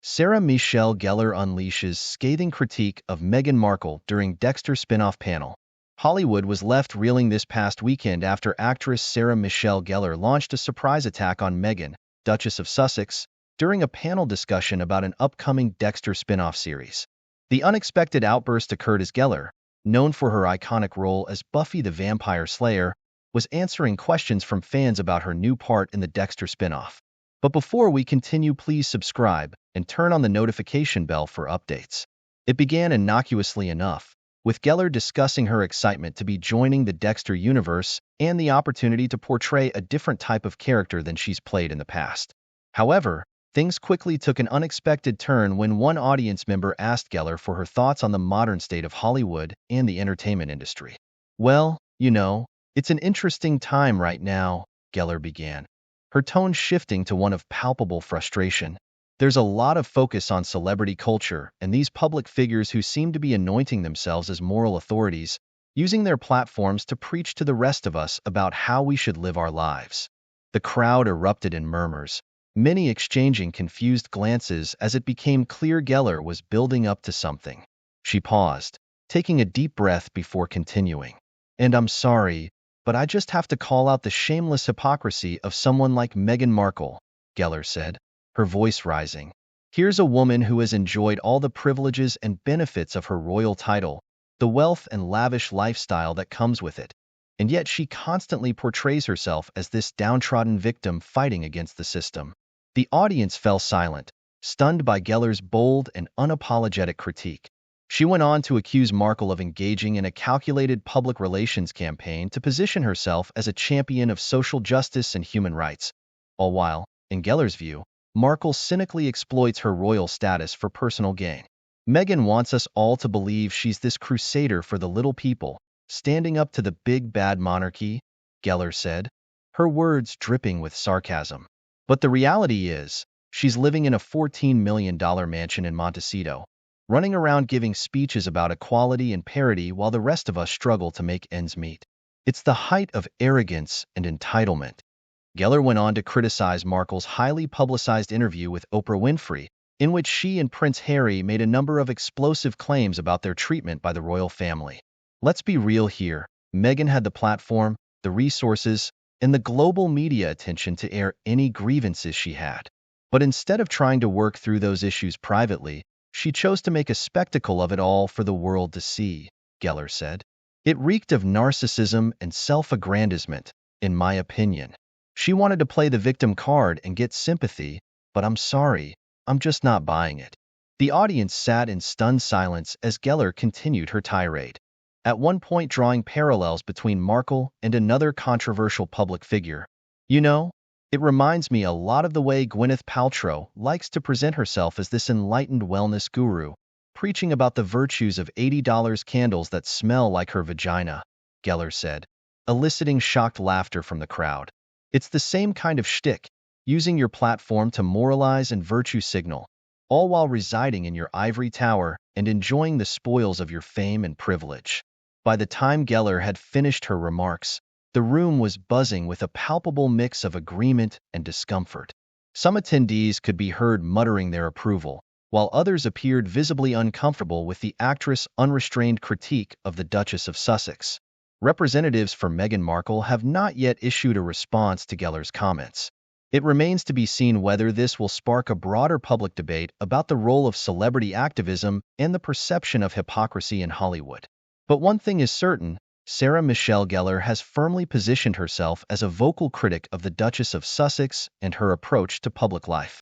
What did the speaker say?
Sarah Michelle Gellar unleashes scathing critique of Meghan Markle during Dexter spinoff panel. Hollywood was left reeling this past weekend after actress Sarah Michelle Gellar launched a surprise attack on Meghan, Duchess of Sussex, during a panel discussion about an upcoming Dexter spinoff series. The unexpected outburst occurred as Gellar, known for her iconic role as Buffy the Vampire Slayer, was answering questions from fans about her new part in the Dexter spinoff. But before we continue, please subscribe and turn on the notification bell for updates. It began innocuously enough, with Gellar discussing her excitement to be joining the Dexter universe and the opportunity to portray a different type of character than she's played in the past. However, things quickly took an unexpected turn when one audience member asked Gellar for her thoughts on the modern state of Hollywood and the entertainment industry. "Well, it's an interesting time right now," Gellar began, her tone shifting to one of palpable frustration. "There's a lot of focus on celebrity culture and these public figures who seem to be anointing themselves as moral authorities, using their platforms to preach to the rest of us about how we should live our lives." The crowd erupted in murmurs, many exchanging confused glances as it became clear Gellar was building up to something. She paused, taking a deep breath before continuing. "And I'm sorry, but I just have to call out the shameless hypocrisy of someone like Meghan Markle," Gellar said, her voice rising. "Here's a woman who has enjoyed all the privileges and benefits of her royal title, the wealth and lavish lifestyle that comes with it, and yet she constantly portrays herself as this downtrodden victim fighting against the system." The audience fell silent, stunned by Gellar's bold and unapologetic critique. She went on to accuse Markle of engaging in a calculated public relations campaign to position herself as a champion of social justice and human rights. All while, in Gellar's view, Markle cynically exploits her royal status for personal gain. "Meghan wants us all to believe she's this crusader for the little people, standing up to the big bad monarchy," Gellar said, her words dripping with sarcasm. "But the reality is, she's living in a $14 million mansion in Montecito, running around giving speeches about equality and parity while the rest of us struggle to make ends meet. It's the height of arrogance and entitlement." Gellar went on to criticize Markle's highly publicized interview with Oprah Winfrey, in which she and Prince Harry made a number of explosive claims about their treatment by the royal family. Let's be real here, Meghan had the platform, the resources, and the global media attention to air any grievances she had. But instead of trying to work through those issues privately, she chose to make a spectacle of it all for the world to see, Gellar said. "It reeked of narcissism and self-aggrandizement, in my opinion. She wanted to play the victim card and get sympathy, but I'm sorry, I'm just not buying it." The audience sat in stunned silence as Gellar continued her tirade, at one point drawing parallels between Markle and another controversial public figure. It reminds me a lot of the way Gwyneth Paltrow likes to present herself as this enlightened wellness guru, preaching about the virtues of $80 candles that smell like her vagina," Gellar said, eliciting shocked laughter from the crowd. "It's the same kind of shtick, using your platform to moralize and virtue signal, all while residing in your ivory tower and enjoying the spoils of your fame and privilege." By the time Gellar had finished her remarks, the room was buzzing with a palpable mix of agreement and discomfort. Some attendees could be heard muttering their approval, while others appeared visibly uncomfortable with the actress' unrestrained critique of the Duchess of Sussex. Representatives for Meghan Markle have not yet issued a response to Gellar's comments. It remains to be seen whether this will spark a broader public debate about the role of celebrity activism and the perception of hypocrisy in Hollywood. But one thing is certain, Sarah Michelle Gellar has firmly positioned herself as a vocal critic of the Duchess of Sussex and her approach to public life.